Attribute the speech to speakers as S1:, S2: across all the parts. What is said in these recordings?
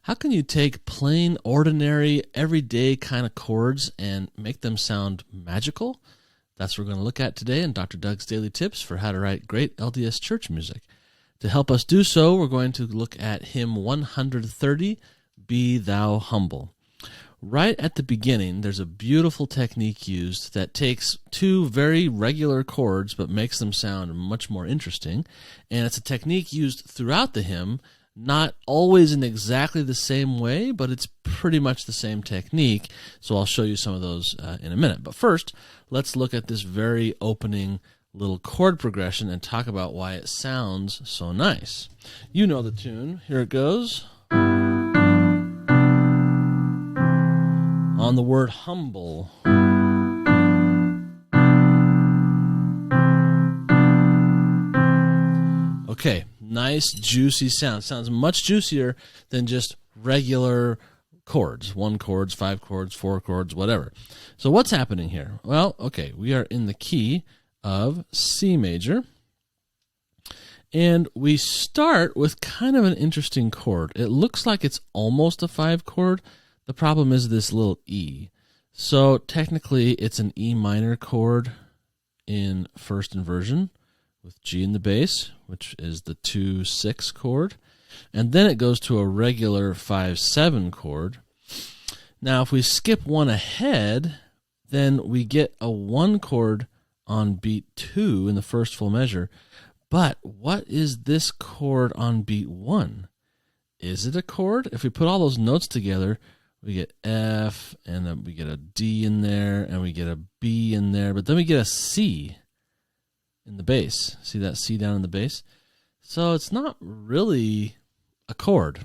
S1: How can you take plain, ordinary, everyday kind of chords and make them sound magical? That's what we're going to look at today in Dr. Doug's Daily Tips for how to write great LDS church music. To help us do so, we're going to look at hymn 130, Be Thou Humble. Right at the beginning, there's a beautiful technique used that takes two very regular chords but makes them sound much more interesting. And it's a technique used throughout the hymn, not always in exactly the same way, but it's pretty much the same technique. So I'll show you some of those in a minute. But first, let's look at this very opening little chord progression and talk about why it sounds so nice. You know the tune. Here it goes. On the word humble. Okay, nice juicy sound. Sounds much juicier than just regular chords. 1 chords, 5 chords, 4 chords, whatever. So what's happening here? Well, okay, we are in the key of C major. And we start with kind of an interesting chord. It looks like it's almost a 5 chord. The problem is this little E. So technically it's an E minor chord in first inversion with G in the bass, which is the 2-6 chord. And then it goes to a regular 5-7 chord. Now if we skip one ahead, then we get a 1 chord on beat 2 in the first full measure. But what is this chord on beat 1? Is it a chord? If we put all those notes together, we get F, and then we get a D in there, and we get a B in there, but then we get a C in the bass. See that C down in the bass? So it's not really a chord.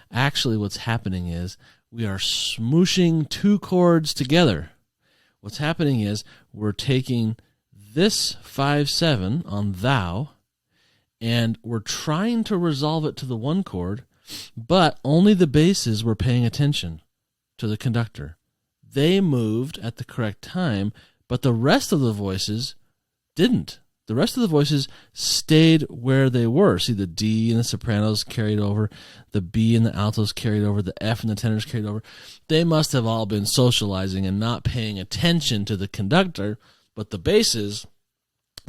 S1: Actually, what's happening is we are smooshing 2 chords together. What's happening is we're taking this 5-7 on thou, and we're trying to resolve it to the 1 chord, but only the basses were paying attention to the conductor. They moved at the correct time, but the rest of the voices didn't. The rest of the voices stayed where they were. See, the D and the sopranos carried over, the B and the altos carried over, the F and the tenors carried over. They must have all been socializing and not paying attention to the conductor, but the basses,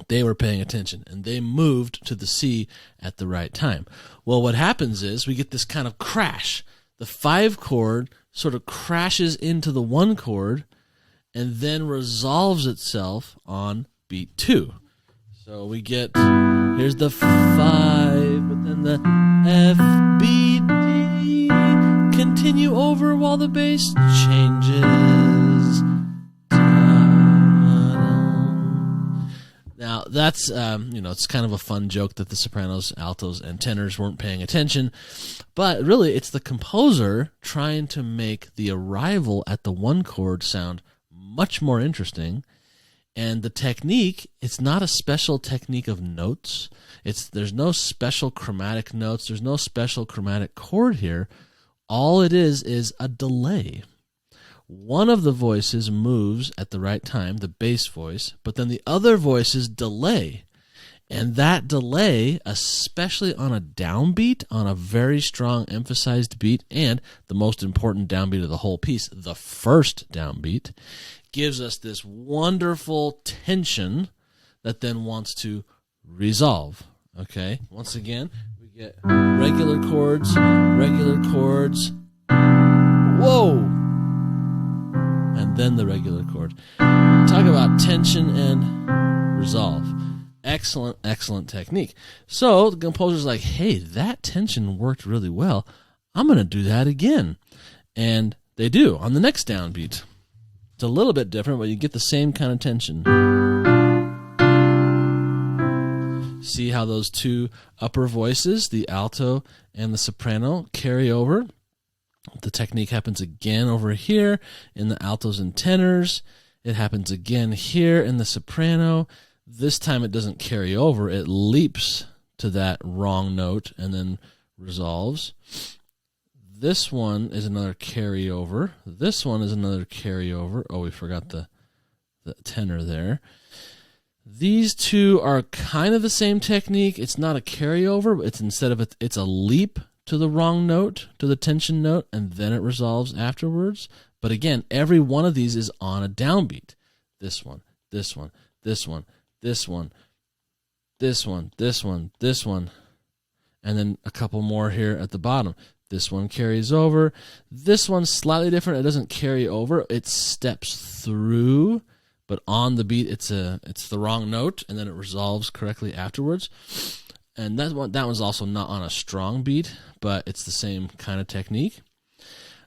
S1: they were paying attention, and they moved to the C at the right time. Well, what happens is we get this kind of crash. The 5 chord sort of crashes into the 1 chord and then resolves itself on beat 2. So we get, here's the 5, but then the F, B, D, continue over while the bass changes. Now, that's, it's kind of a fun joke that the sopranos, altos, and tenors weren't paying attention, but really it's the composer trying to make the arrival at the 1 chord sound much more interesting. And the technique, it's not a special technique of notes. There's no special chromatic notes. There's no special chromatic chord here. All it is a delay. One of the voices moves at the right time, the bass voice, but then the other voices delay. And that delay, especially on a downbeat, on a very strong emphasized beat, and the most important downbeat of the whole piece, the first downbeat, gives us this wonderful tension that then wants to resolve. Okay? Once again, we get regular chords, whoa! And then the regular chord. Talk about tension and resolve. Excellent, excellent technique. So the composer's like, hey, that tension worked really well. I'm going to do that again. And they do on the next downbeat. It's a little bit different, but you get the same kind of tension. See how those 2 upper voices, the alto and the soprano, carry over? The technique happens again over here in the altos and tenors. It happens again here in the soprano. This time it doesn't carry over. It leaps to that wrong note and then resolves. This one is another carryover. This one is another carryover. Oh, we forgot the tenor there. These two are kind of the same technique. It's not a carryover, but it's a leap to the wrong note, to the tension note, and then it resolves afterwards. But again, every one of these is on a downbeat. This one, this one, this one, this one, this one, this one, this one, and then a couple more here at the bottom. This one carries over. This one's slightly different. It doesn't carry over. It steps through, but on the beat, it's the wrong note, and then it resolves correctly afterwards. And that one's also not on a strong beat, but it's the same kind of technique.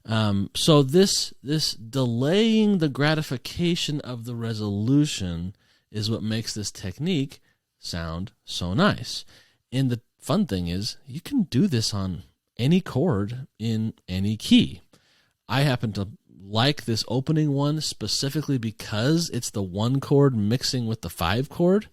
S1: So this delaying the gratification of the resolution is what makes this technique sound so nice. And the fun thing is, you can do this on any chord in any key. I happen to like this opening one specifically because it's the 1 chord mixing with the 5 chord.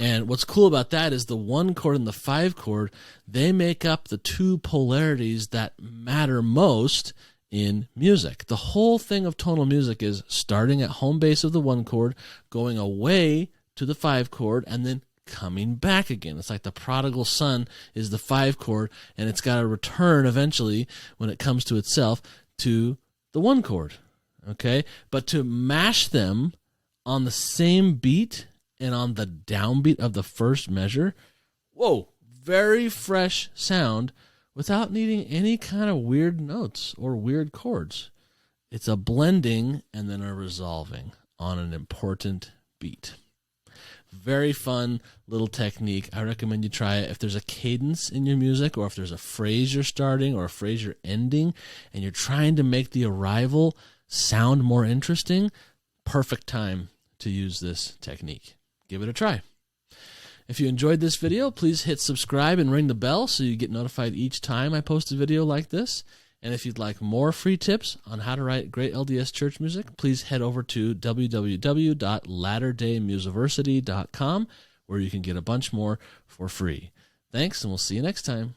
S1: And what's cool about that is the 1 chord and the 5 chord, they make up the 2 polarities that matter most in music. The whole thing of tonal music is starting at home base of the 1 chord, going away to the 5 chord, and then coming back again. It's like the prodigal son is the 5 chord, and it's got to return eventually when it comes to itself to the 1 chord. Okay? But to mash them on the same beat and on the downbeat of the first measure, whoa, very fresh sound without needing any kind of weird notes or weird chords. It's a blending and then a resolving on an important beat. Very fun little technique. I recommend you try it. If there's a cadence in your music, or if there's a phrase you're starting or a phrase you're ending, and you're trying to make the arrival sound more interesting, perfect time to use this technique. Give it a try. If you enjoyed this video, please hit subscribe and ring the bell so you get notified each time I post a video like this. And if you'd like more free tips on how to write great LDS church music, please head over to www.latterdaymusiversity.com, where you can get a bunch more for free. Thanks, and we'll see you next time.